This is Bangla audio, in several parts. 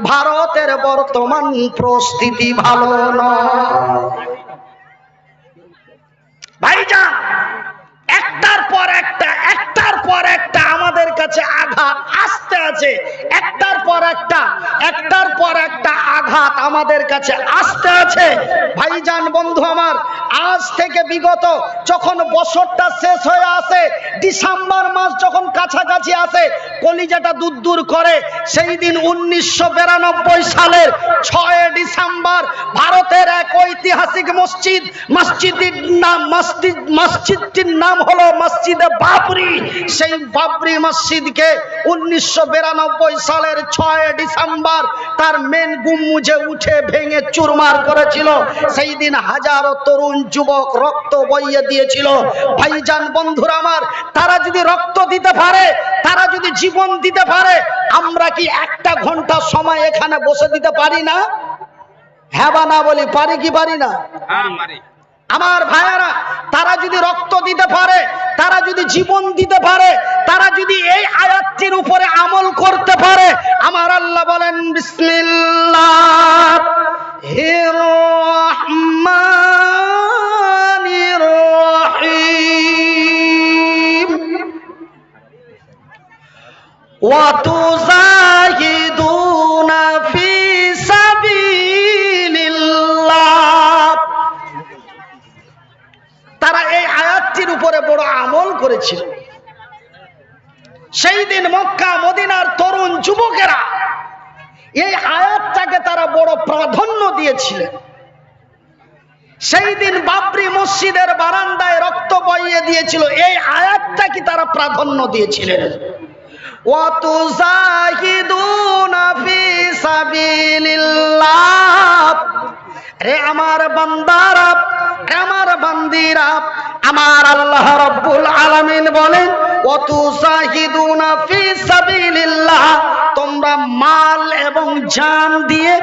ভারতের বর্তমান পরিস্থিতি ভালো নয়। ভাইজান, একটার পর একটা আমাদের কাছে আঘাত আসতে আছে, একটার পর একটা আঘাত আমাদের কাছে আসতে আছে। ভাইজান বন্ধু আমার, আজ থেকে বিগত যখন বছরটা শেষ হয়ে আসে, ডিসেম্বর মাস যখন কাছাকাছি আসে, কলিজাটা দূর দূর করে। সেই দিন 1992 সালের 6 ডিসেম্বর ভারতের এক ঐতিহাসিক মসজিদটির নাম হলো মসজিদে বাবরি। সেই বাবরি মসজিদকে 1992 সালের 6 ডিসেম্বর তার মেন গুম্বুজে উঠে ভেঙে চুরমার করেছিল। সেই দিন হাজারো তরুণ যুবক রক্ত বইয়ে দিয়েছিল। ভাইজান বন্ধুরা আমার, তারা যদি রক্ত দিতে পারে, তারা যদি জীবন দিতে পারে, আমরা কি একটা ঘন্টা সময় এখানে বসে দিতে পারি না? হ্যাঁ বা না বলি, পারি কি পারি না? আমার ভাইয়েরা, তারা যদি রক্ত দিতে পারে, তারা যদি জীবন দিতে পারে, তারা যদি এই আয়াতটির উপরে আমল করতে পারে, আমার আল্লাহ বলেন বিসমিল্লাহির রহমানির রহিম ওয়া তুজাহিদুনা ফি সাবিলিল্লাহ। তারা এই আয়াতটির উপরে বড় আমল করেছিল। সেই দিন মক্কা মদিনার তরুণ যুবকেরা এই আয়াতটাকে তারা বড় প্রাধান্য দিয়েছিলেন। সেই দিন বাবরি মসজিদের বারান্দায় রক্ত বইয়ে দিয়েছিল, এই আয়াতটাকে তারা প্রাধান্য দিয়েছিলেন। ওয়া তুজাহিদুনা ফি সাবিলিল্লাহ। রে আমার বান্দারা, আমার বান্দিরা, আমার আল্লাহ রাব্বুল আলামিন বলেন ওয়া তুজাহিদুনা ফি সাবিলিল্লাহ। তোমরা মাল এবং জান দিয়ে,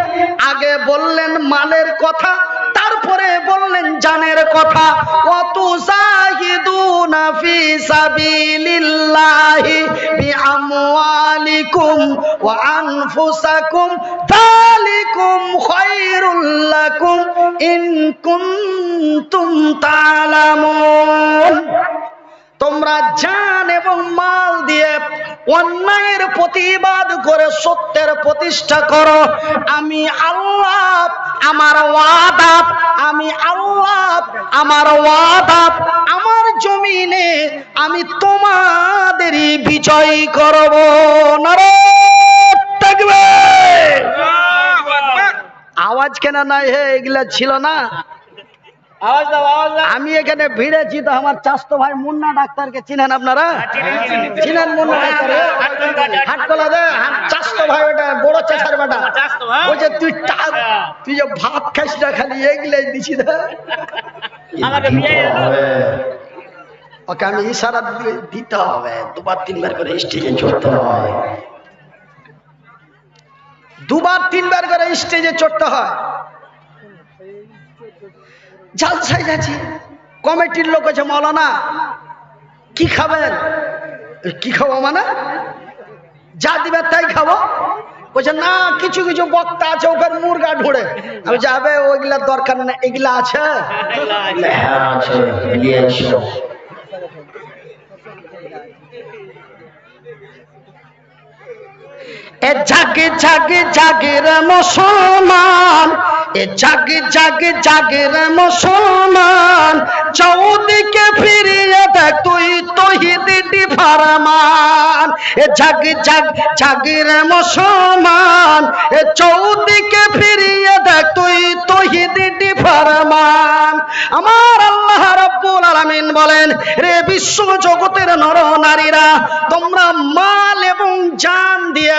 আগে বললেন মালের কথা, তারপরে বললেন জানের কথা। ওয়া তুজাহিদুনা ফি সাবিলিল্লাহি বিআমওয়ালিকুম ওয়া আনফুসাকুম যালিকুম খায়রুল লাকুম ইন কুনতুম তা'লামুন। তোমরা জান এবং মাল দিয়ে অন্যায়ের প্রতিবাদ করে সত্যের প্রতিষ্ঠা করো। আমি আল্লাহ আমার ওয়াদা, আমি আল্লাহ আমার ওয়াদা, আমার জমিনে আমি তোমাদেরই বিজয় করব। নারায়ে তাকবীর। আওয়াজ কেন নাই? হে, এগুলা ছিল না। আমি এখানে ভিড়েছি তো আমার চাস্তো ভাই মুন্না ডাক্তারকে চিনেন আপনারা? চিনেন মুন্না ডাক্তার? হাটকলা দে চাস্তো ভাই, ওটা বড় চাষার বেটা। ওই যে তুই যে ভাত খাইস না, খালি এগুলাই দিছি না। ওকে আমি ইশারা দিতে হবে, দুবার তিনবার করে স্টেজে চড়তে হয়, দুবার তিনবার করে স্টেজে চড়তে হয়। জালসায় যাচ্ছি, কমিটির লোক আছে, মৌলানা কি খাবেন? কি খাবো মানে? যা দিবে তাই খাবো। বলছে না, কিছু কিছু বক্তা আছে ওখানে মুরগা ঢোড়ে। আমি যাবে, ওইগুলার দরকার না, এগুলা আছে। এ জাগে জাগে জাগে রে মুসলমান, এ জাগে জাগে জাগে রে মুসলমান, চৌদিকে ফিরিয়ে দেখ তুই তৌহিদি ফরমান। এ জাগে জাগ জাগে রে মুসলমান, এ চৌদিকে ফিরিয়ে দেখ তুই তৌহিদি ফরমান। আমার আল্লাহ রাব্বুল আলামিন বলেন, রে বিশ্ব জগতের নর নারীরা, তোমরা মাল এবং জান দিয়ে,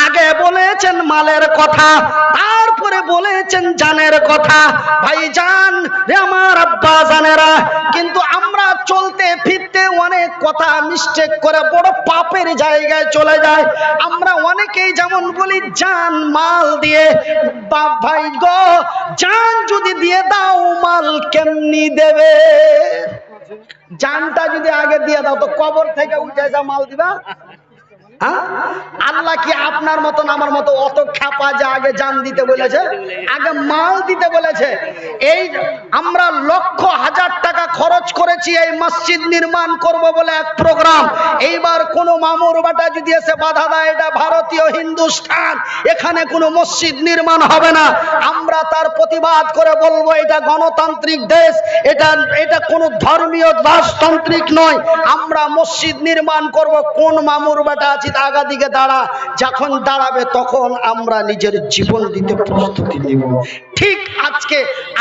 আগে বলেছেন মালের কথা, তারপরে বলেছেন জানের কথা। ভাইজান রে আমার আব্বা জানেরা, কিন্তু আমরা চলতে ফিরতে অনেক কথা মিস্টেক করে বড় পাপের জায়গায় চলে যায়। আমরা অনেকেই যেমন বলি জান মাল দিয়ে, বাপ ভাই গো, জান যদি দিয়ে দাও মাল কেমনি দেবে? জানটা যদি আগে দিয়ে দাও তো কবর থেকে উঠে যা মাল দিবা? আল্লাহ কি আপনার মতন আমার মতো অত খ্যাপা যে আগে জান দিতে বলেছে, আগে মাল দিতে বলেছে? এই আমরা লক্ষ হাজার টাকা খরচ করেছি এই মসজিদ নির্মাণ করব বলে এক প্রোগ্রাম। এইবার কোন মামুর বাটা যদি এসে বাধা দেয়, এটা ভারতীয় হিন্দুস্তান, এখানে কোনো মসজিদ নির্মাণ হবে না, আমরা তার প্রতিবাদ করে বলবো এটা গণতান্ত্রিক দেশ, এটা কোনো ধর্মীয় রাজতান্ত্রিক নয়, আমরা মসজিদ নির্মাণ করব। কোন মামুর বাটা আছে আগা দিকে দাঁড়া, যখন দাঁড়াবে তখন আমরা নিজের জীবন দিতে প্রস্তুতি নিব। ঠিক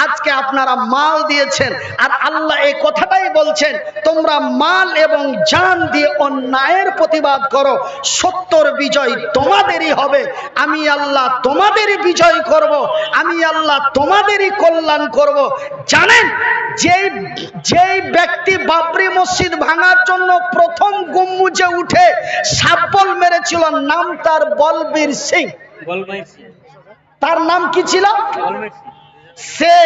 আজকে আপনারা মাল দিয়েছেন, আর আল্লাহ এই কথাটাই বলছেন, তোমরা মাল এবং জান দিয়ে অন্যায়ের প্রতিবাদ করো, সত্যর বিজয় তোমাদেরই হবে। আমি আল্লাহ তোমাদেরই বিজয় করব, আমি আল্লাহ তোমাদেরই কল্যাণ করব। জানেন, যেই ব্যক্তি বাবরি মসজিদ ভাঙার জন্য প্রথম গুম্বুজে উঠে সাব্বল মেরেছিল, নাম তার বলবীর সিং। তার নাম কি ছিল? সে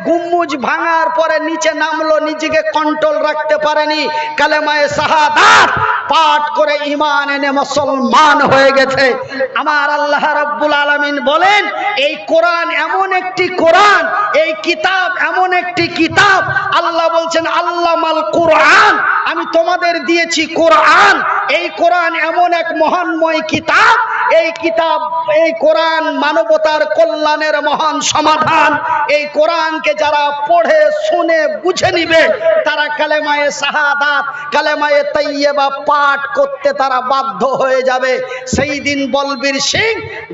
গুম্বুজ ভাঙার পরে নিচে নামলো, নিজেকে কন্ট্রোল রাখতে পারেনি, কালেমায়ে শাহাদাত পাঠ করে ঈমান এনে মুসলমান হয়ে গেছে। আমার আল্লাহ রাব্বুল আলামিন বলেন, এই কোরআন এমন একটি কোরআন, এই কিতাব এমন একটি কিতাব, আল্লাহ বলছেন আল্লামাল কোরআন, আমি তোমাদের দিয়েছি কোরআন। এই কোরআন এমন এক মহানময় কিতাব, এই কোরআন মানবতার কল্যাণের মহান সমাধান। এই কোরআনকে যারা পড়ে শুনে বুঝে নিবে, তারা কালেমায়ে শাহাদাত, কালেমায়ে তাইয়্যিবা পাঠ করতে তারা বাধ্য হয়ে যাবে। সেই দিন বলবীর সিং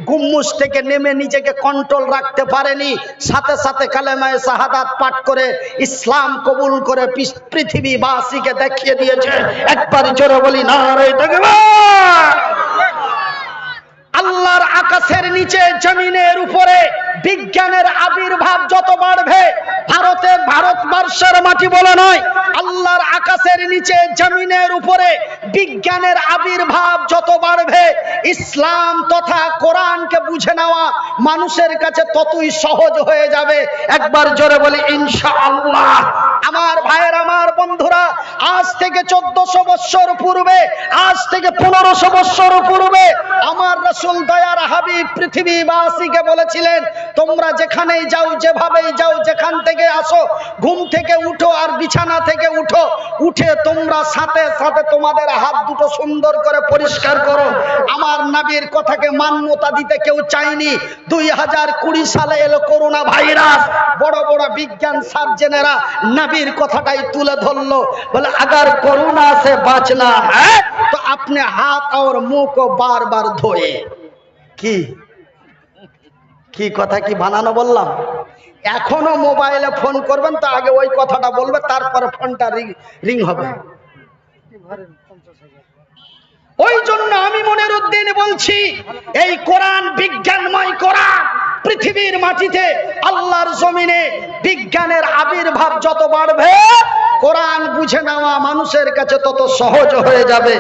গুম্বুজ থেকে নেমে নিজেকে কন্ট্রোল রাখতে পারেনি, সাথে সাথে কালেমায়ে শাহাদাত পাঠ করে ইসলাম কবুল করে পৃথিবীবাসীকে দেখিয়ে দিয়েছে। একবার জোরে বলি নারায়ে তাকবীর। আল্লাহর আকাশের নিচে জমিনের উপরে বিজ্ঞানের আবির্ভাব যত বাড়বে, ভারতবর্ষের মাটি বলে নয়, আল্লাহর আকাশের নিচে জমিনের উপরে বিজ্ঞানের আবির্ভাব যত বাড়বে, ইসলাম তথা কোরআনকে বুঝে নেওয়া মানুষের কাছে ততই সহজ হয়ে যাবে। একবার জোরে বলি ইনশাআল্লাহ। আমার ভাইয়ের, আমার বন্ধুরা, আজ থেকে 1400 বছর পূর্বে, আজ থেকে 1500 বছর পূর্বে আমার রাসূল দয়ার হাবিব পৃথিবীবাসীকে বলেছিলেন, তোমরা যেখানেই যাও, যেভাবেই যাও, যেখান থেকে আসো, ঘুম থেকে উঠো আর বিছানা থেকে উঠে তোমরা সাথে সাথে তোমাদের হাত দুটো সুন্দর করে পরিষ্কার করো। আমার নবীর কথাকে মান্যতা দিতে কেউ চায়নি। 2020 সালে এলো করোনা ভাইরাস, বড় বড় বিজ্ঞান সার্জনেরা নবীর কথাটাই তুলে ধরলো, বলে अगर कोरोना से बचना है तो अपने हाथ और मुंह को बार बार धोए। কি কথা কি বানানো বললাম? এখনো মোবাইলে ফোন করবেন তো আগে ওই কথাটা বলবে, তারপরে ফোনটা রিং হবে। ওই জন্য আমি মনিরউদ্দিন বলছি, এই কোরআন বিজ্ঞানময় কোরআন পৃথিবীর মাটিতে, আল্লাহর জমিনে বিজ্ঞানের আবির্ভাব যত বাড়বে, কোরআন বুঝে নেওয়া মানুষের কাছে তত সহজ হয়ে যাবে।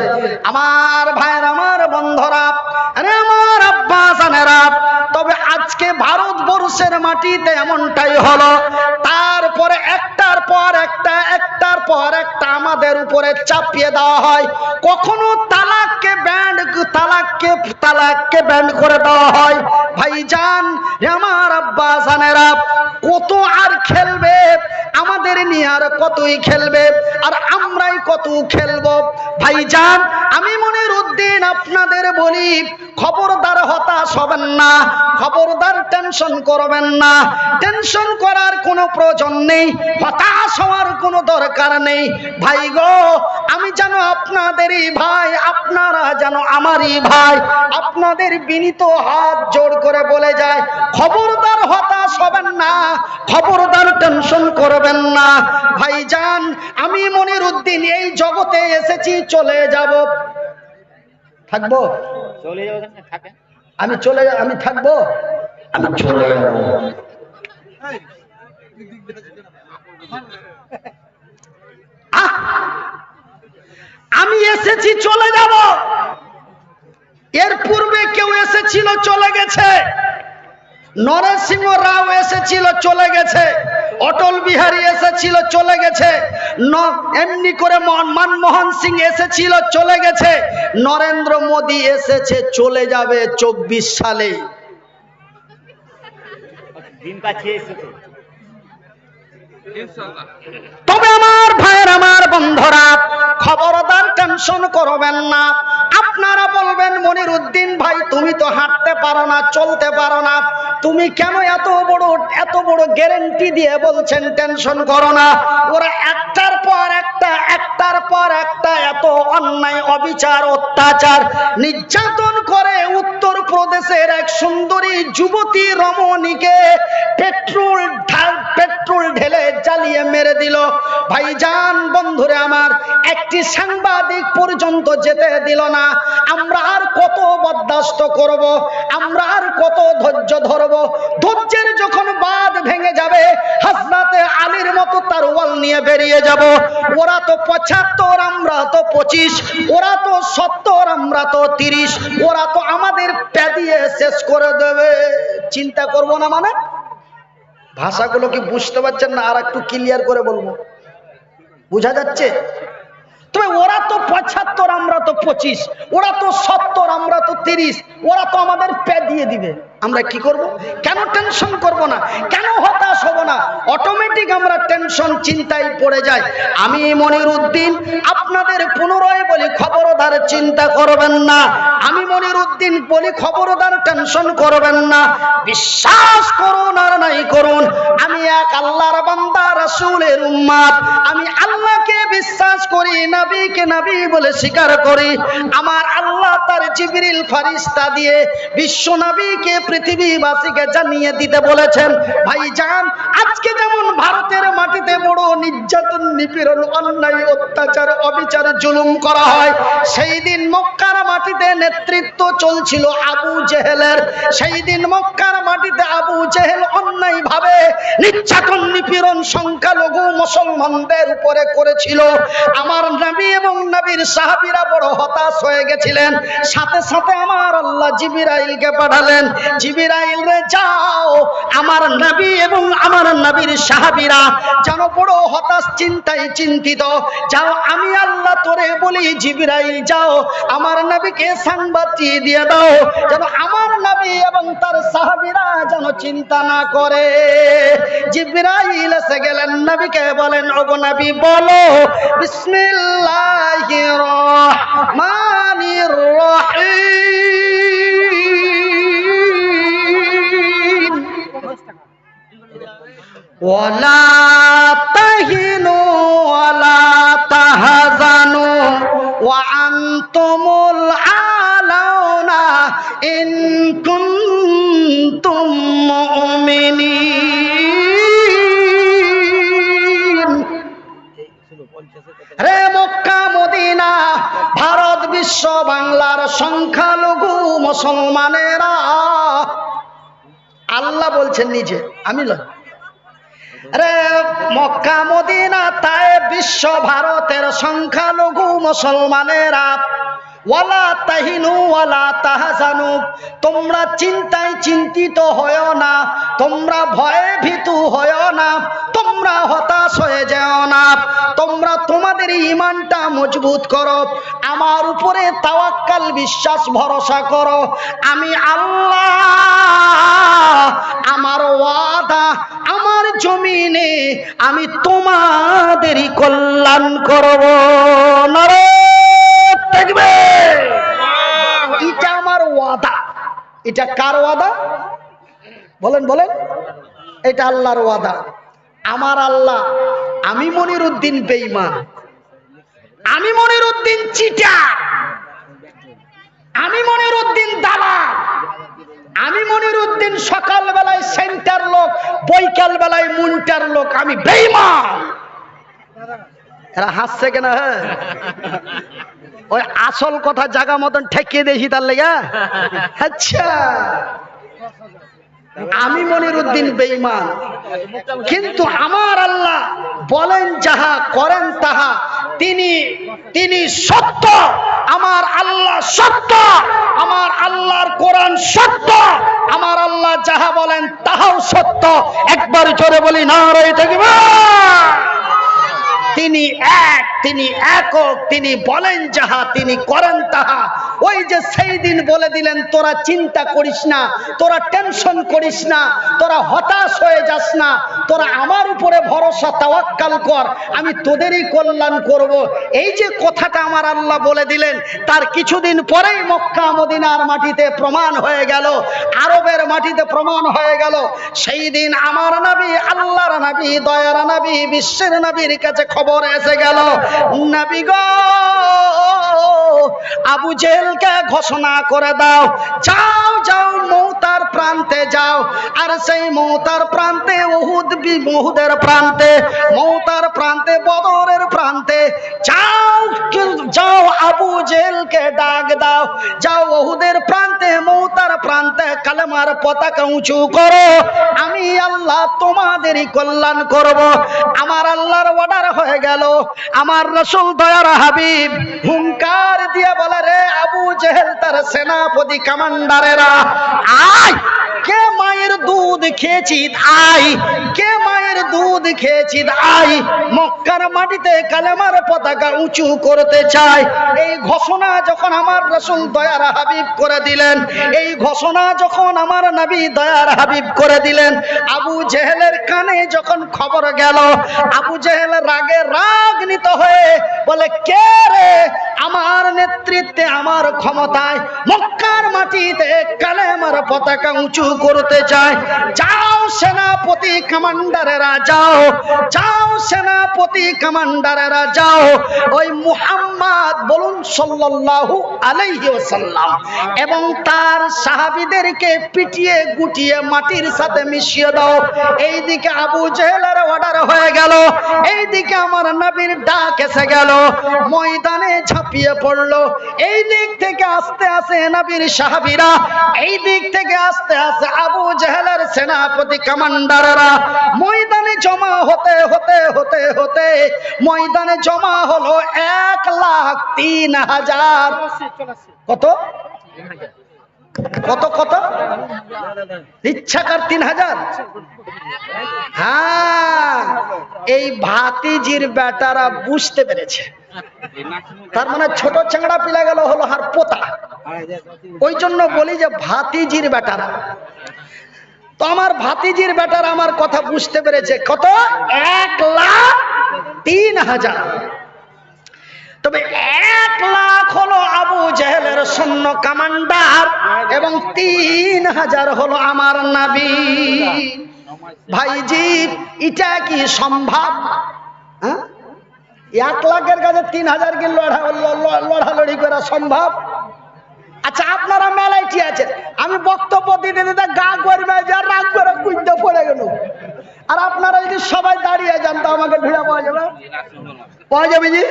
আমার ভাইয়ের, আমার বন্ধুরা, আরে আমার আব্বা জানেরা, তবে আজকে ভারতবর্ষের মাটিতে এমনটাই হলো। তারপরে একটার পর একটা আমাদের উপরে চাপিয়ে দেওয়া হয়। কখনো তালাককে ব্যান্ড করে দেওয়া হয়। ভাইজান, আমার আব্বা জানেরা, কত আর খেলবে আমাদের নিয়ে, আর কতই খেলবে, আর আমরাই কত খেলবো। ভাইজান, আমি মনিরউদ্দিন আপনাদের বলি, খবরদার হতাশ হবেন না, খবরদার টেনশন করবেন না। টেনশন করার কোনো প্রয়োজন নেই, হতাশ হওয়ার কোনো দরকার নেই। ভাই গো, আমি যেন আপনাদেরই ভাই, আপনারা যেন আমারই ভাই, আপনাদের বিনীত হাত জোড় করে বলে যায়, খবরদার হতাশ হবেন না, খবরদার টেনশন করবেন না। ভাইজান, আমি মনিরউদ্দিন এই জগতে এসেছি, চলে যাব, থাকবো, আমি থাকবো, আমি চলে যাব। আমি এসেছি, চলে যাব। এর পূর্বে কেউ এসেছিল, চলে গেছে। নরসিংহ রাও এসেছিল, চলে গেছে। অটল বিহারী এসেছিল, চলে গেছে। এমনি করে মনমোহন সিং এসেছিল, চলে গেছে। নরেন্দ্র মোদী এসেছে, চলে যাবে 24 সালে। তবে আমার ভাইয়ের, আমার বন্ধুরা, খবরদার টেনশন করবেন না। আপনারা বলবেন মনিরউদ্দিন ভাই তুমি তো হাঁটতে পারো না, চলতে পারো না, তুমি কেন এত বড় গ্যারান্টি দিয়ে বলছেন টেনশন করো না? ওরা একটার পর একটা এত অন্যায়, অবিচার, অত্যাচার, নির্যাতন করে উত্তর প্রদেশের এক সুন্দরী যুবতী রমণীকে পেট্রোল ঢেলে জ্বালিয়ে মেরে দিল। ভাইজান, বন্ধুরে আমার, একটি সাংবাদিক পর্যন্ত যেতে দিল না। আমরা আর কত বরদাস্ত করব? আমরা আর কত ধৈর্য ধরব? ধৈর্যের যখন বাঁধ ভেঙে যাবে, হযরতে আলীর মতো তরোয়াল নিয়ে বেরিয়ে যাব। ওরা তো 75, আমরা তো 25, ওরা তো 70, আমরা তো 30, ওরা তো আমাদের পেদিয়ে শেষ করে দেবে। চিন্তা করব না মানে? ভাষাগুলো কি বুঝতে পারছেন না? আর একটু ক্লিয়ার করে বলবো, বোঝা যাচ্ছে? তবে ওরা তো 75, আমরা তো 25, ওরা তো 70, আমরা তো 30, ওরা তো আমাদের পে দিয়ে দিবে। আমরা কি করব? কেন টেনশন করব না? কেন হতাশ হব না? অটোমেটিক আমরা টেনশন, চিন্তায় পড়ে যাই। আমি মনিরউদ্দিন আপনাদের পুনরায় বলি, খবরদার চিন্তা করবেন না। আমি মনিরউদ্দিন বলি, খবরদার টেনশন করবেন না। বিশ্বাস করুন আর নাই করুন, আমি এক আল্লাহর বান্দা, রাসূলের উম্মত। আমি আল্লাহকে বিশ্বাস করি, নবীকে নবী বলে স্বীকার করি। আমার আল্লাহ তার জিবরিল ফেরেশতা দিয়ে বিশ্ব নবীকে, পৃথিবীবাসীকে জানিয়ে দিতে বলেছেন। ভাইজান, আজকে যেমন ভারতের মাটিতে বড় নির্যাতন, নিপীড়ন, অন্যায়, অত্যাচার, অবিচার, জুলুম করা হয়, সেই দিন মক্কার মাটিতে নেতৃত্ব চলছিল আবু জেহেলের। সেই দিন মক্কার মাটিতে আবু জেহেল অন্যায় ভাবে নির্যাতন, নিপীড়ন সংখ্যালঘু মুসলমানদের উপরে করেছিল। আমার নবী এবং নবীর সাহাবীরা বড় হতাশ হয়ে গেছিলেন। সাথে সাথে আমার আল্লাহ জিবরাইলকে পাঠালেন, জিবরাইল রে যাও, আমার নবী এবং আমার নবীর সাহাবীরা যেন বড় হতাশ, চিন্তায় চিন্তিত, যাও আমি আল্লাহ তোরে বলি, জিবরাইল যাও আমার নবীকে সংবাদ দিয়ে দাও যেন আমার নবী এবং তার সাহাবীরা যেন চিন্তা না করে। জিবরাইল এসে গেলেন, নবীকে বলেন, ওগো নবী বলো, বিসমিল্লাহির রহমানির রহিম, ওয়ালা তাহিনু ওয়ালা তাহজানু ওয়া আনতুমুল আলাউনা ইন কুনতুম মুমিনিন। রে মক্কা, মদিনা, ভারত, বিশ্ব, বাংলার সংখ্যালঘু মুসলমানেরা, আল্লাহ বলছেন নিজে, আমি নয়। রে মক্কা, মদিনা, তায়েফ, বিশ্ব, ভারতের সংখ্যালঘু মুসলমানেরা, ওয়ালা তাহিনু ওয়ালা তাহজানু, তোমরা চিন্তায় চিন্তিত হয়ো না, তোমরা ভয়ে ভীতু হয়ো না, তোমরা হতাশ হয়ে যেও না। তোমরা তোমাদের ঈমানটা মজবুত করো, আমার উপরে তাওয়াক্কাল, বিশ্বাস, ভরসা করো। আমি আল্লাহ, আমার ওয়াদা, আমার জমিনে আমি তোমাদেরই কল্যাণ করব। নারে তাকবীর! এটা আমার ওয়াদা। এটা কার ওয়াদা? বলেন বলেন। এটা আল্লাহর ওয়াদা। আমার আল্লাহ, আমি মনিরউদ্দিন বেঈমান, আমি মনিরউদ্দিন চিটার, আমি মনিরউদ্দিন দালাল, আমি মনিরউদ্দিন সকাল বেলায় সেন্টার লোক, বৈকাল বেলায় মুন্টার লোক, আমি বেঈমান। এরা হাসছে কেন? হ্যাঁ, ওই আসল কথা জায়গা মতন ঠেকিয়ে দিয়েছি তার লেগা। আচ্ছা, আমি মনিরউদ্দিন বেঈমান, কিন্তু আমার আল্লাহ বলেন যাহা, করেন তাহা, তিনি সত্য। আমার আল্লাহ সত্য, আমার আল্লাহর কোরআন সত্য, আমার আল্লাহ যাহা বলেন তাহাও সত্য। একবার জোরে বলি নারে তাকবীর। তিনি এক, তিনি একক, তিনি বলেন যাহা তিনি করেন তাহা। ওই যে সেই দিন বলে দিলেন তোরা চিন্তা করিস না, তোরা টেনশন করিস না, তোরা হতাশ হয়ে যাস না, তোরা আমার উপরে ভরসা তাওয়াক্কাল কর, আমি তোদেরই কল্যাণ করব। এই যে কথাটা আমার আল্লাহ বলে দিলেন, তার কিছুদিন পরেই মক্কা মদিনার মাটিতে প্রমাণ হয়ে গেল, আরবের মাটিতে প্রমাণ হয়ে গেল। সেই দিন আমার নবী, আল্লাহর নবী, দয়ার নবী, বিশ্বের নবীর কাছে খবর এসে গেল, নবী গো আবু জেহেলকে ঘোষণা করে দাও, যাও যাও মৌতার প্রান্তে যাও, আর সেই মৌতার প্রান্তে উহুদের প্রান্তে, মৌতার প্রান্তে, বদরের প্রান্তে যাও, যাও আবু জেহেলকে ডাক দাও, যাও উহুদের প্রান্তে, মৌতার প্রান্তে কালেমার পতাকা উঁচু করো, আমি আল্লাহ তোমাদেরই কল্যাণ করব। আমার আল্লাহর অর্ডার হয়ে গেল। আমার রাসূল দয়ার হাবিব হুঙ্কার দিয়ে বলে, রে আবু জেহেল তার সেনাপতি কমান্ডারেরা, আয়, কে মায়ের দুধ খেয়েছিস আয়, কে মায়ের দুধ খেয়েছিস আয়, মক্কার মাটিতে কালেমার পতাকা উঁচু করতে চায়। এই ঘোষণা যখন আমার রাসূল দয়ার হাবিব করে দিলেন, এই ঘোষণা যখন আমার নবী দয়ার হাবিব করে দিলেন, আবু জেহেলের কানে যখন খবর গেল, আবু জেহেল রাগে রাগান্বিত হয়ে বলে, কে রে আমার নেতৃত্বে, আমার ক্ষমতায় মক্কার মাটিতে কালেমার পতাকা উঁচু করতে চায়? যাও সেনাপতি কমান্ডারেরা যাও, যাও সেনাপতি কমান্ডারেরা যাও, ওই মুহাম্মদ বলুন সাল্লাল্লাহু আলাইহি ওয়াসাল্লাম এবং তার সাহাবীদেরকে পিটিয়ে গুটিয়ে মাটির সাথে মিশিয়ে দাও। এইদিকে আবু জেহেলের অর্ডার হয়ে গেল, এইদিকে আমার নবীর ডাক এসে গেল, ময়দানে ঝাঁপিয়ে পড়লো। এই দিক থেকে আস্তে আস্তে নবীর সাহাবীরা, এই দিক থেকে আস্তে আস্তে আবু জেহেলের সেনাপতি কমান্ডাররা ময়দানে জমা হতে হতে হতে হতে ময়দানে জমা হলো 1,03,000। কত কত কত ইচ্ছাকার 3,000। হ্যাঁ, এই ভাতিজির বেটারা বুঝতে পেরেছে, তার মানে ছোট চেংড়া পিলা গেল হলো হার পোতা। ওই জন্য বলি যে ভাতিজির বেটারা, তো আমার ভাতিজির বেটারা আমার কথা বুঝতে পেরেছে। কত? 1,03,000। তবে 1 লাখ হলো আবু জেহেলের সৈন্য কমান্ডার এবং 3,000 হলো আমার নবী। ভাইজি, এটা কি সম্ভব? 1 লাখের কাছে 3,000 কি লড়ালড়ি করা সম্ভব? আচ্ছা, আপনারা মেলায় কি আছেন, আমি বক্তব্য দিতে দিতে গা করবে যা রাগ করে কুইতে পড়ে গেল, আর আপনারা যদি সবাই দাঁড়িয়ে যান তো আমাকে ভিড়া পাওয়া যাবে? পাওয়া যাবে জি?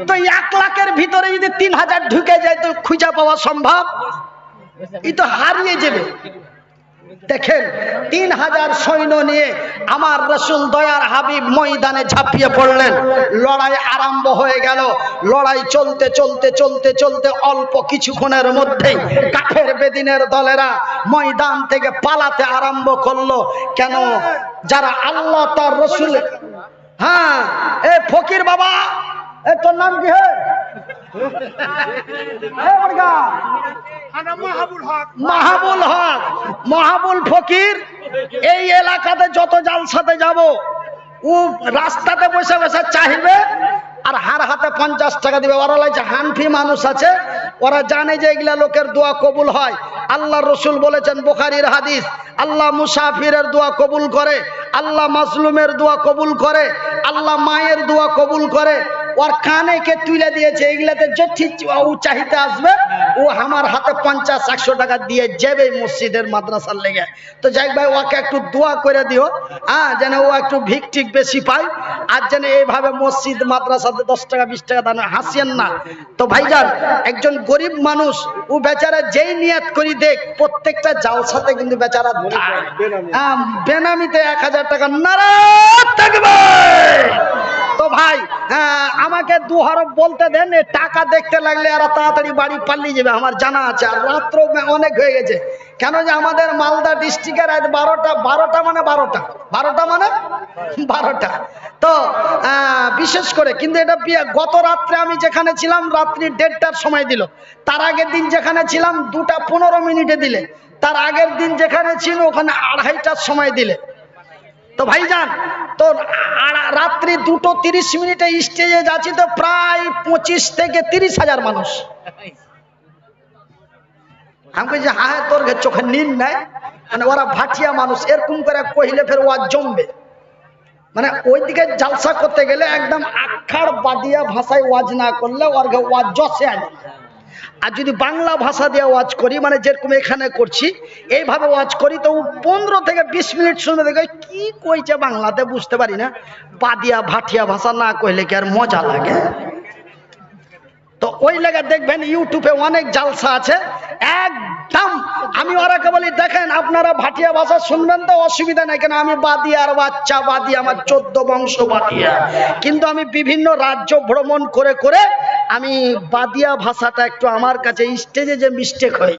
তো 1 লাখের ভিতরে যদি 3,000 ঢুকে যায় তো খুঁজে পাওয়া সম্ভব? এই তো হারিয়ে যাবে। দেখেন, 3,000 সৈন্য নিয়ে আমার রাসূল দয়ার হাবিব ময়দানে ঝাঁপিয়ে পড়লেন। লড়াই আরম্ভ হয়ে গেল। লড়াই চলতে চলতে চলতে চলতে অল্প কিছুক্ষণের মধ্যেই কাফের বেদিনের দলেরা ময়দান থেকে পালাতে আরম্ভ করলো। কেন? যারা আল্লাহ তার রাসূল, হ্যাঁ, এ ফকির বাবা, এ তোর নাম কি? মাহাবুল হক, মাহাবুল ফকির। এই এলাকাতে যত জালসাতে যাব, ও রাস্তাতে বসে বসে চাইবে আর হার হাতে 50 টাকা দিবে। ওরা লাগছে হানফি মানুষ আছে, ওরা জানে যে এগুলা লোকের দোয়া কবুল হয়। আল্লাহ রসুল বলেছেন, বুখারীর হাদিস, আল্লাহ মুসাফিরের দোয়া কবুল করে, আল্লাহ মাজলুমের দোয়া কবুল করে, আল্লাহ মায়ের দোয়া কবুল করে। ওর কানে কে তুলে দিয়েছে, এগুলাতে ও চাহিতে আসবে, ও আমার হাতে 50-100 টাকা দিয়ে যাবে মসজিদের মাদ্রাসার লেগে। তো যাই ভাই, ওকে একটু দোয়া করে দিও, হ্যাঁ, যেন ও একটু ভিক টিক বেশি পায়, আর যেন এইভাবে মসজিদ মাদ্রাসাতে 10 টাকা 20 টাকা দান হাসিয়েন না। তো ভাইজান, একজন গরিব মানুষ, ও বেচারা যেই নিয়ত করি দেখ, প্রত্যেকটা জালসাতে কিন্তু বেচারা বেনামিতে 1,000 টাকা নারাজ থাকবে। তো ভাই, আমাকে 2 হরফ বলতে দেন, টাকা দেখতে লাগলে এরা তাড়াতাড়ি বাড়ি পালিয়ে যাবে, আমার জানা আছে। আর রাত্র অনেক হয়ে গেছে, কেন যে আমাদের মালদা ডিস্ট্রিক্টের রাত 12টা মানে 12টা মানে 12টা। তো বিশেষ করে কিন্তু এটা গত রাত্রে আমি যেখানে ছিলাম রাত্রি 1:30টার সময় দিল, তার আগের দিন যেখানে ছিলাম 2:15 দিলে, তার আগের দিন যেখানে ছিল ওখানে 2:30টার সময় দিলে। তো ভাইজান, তো রাত্রি 2:30 স্টেজে যাচ্ছি, তো প্রায় 25 থেকে 30 হাজার মানুষ। আমি বলছি হ্যাঁ, তোর চোখে নীল নাই, মানে ওরা ভাটিয়া মানুষ, এরকম করে কহিলে ফের ওয়াজ জমবে। মানে ওইদিকে জালসা করতে গেলে একদম আখাড় বাদিয়া ভাষায় ওয়াজ না করলে ওর ওয়াজ জসে আনে। আর যদি বাংলা ভাষা দিয়ে ওয়াজ করি, মানে যেরকম এখানে করছি এইভাবে ওয়াজ করি, তো 15 থেকে 20 মিনিট শুনে দেখে কি কইছে বাংলাতে বুঝতে পারি না। বাদিয়া ভাটিয়া ভাষা না কইলে কি আর মজা লাগে? তো ওই লাগা দেখবেন ইউটিউবে অনেক জালসা আছে একদম। আমি ওরাকে বলি দেখেন আপনারা ভাটিয়া ভাষা শুনবেন তো অসুবিধা নাই, কেন আমি বাদিয়ার বাচ্চা, বাদিয়া আমার 14 বংশ বাদিয়া। কিন্তু আমি বিভিন্ন রাজ্য ভ্রমণ করে করে আমি বাদিয়া ভাষাটা একটু আমার কাছে স্টেজে যে মিস্টেক হয়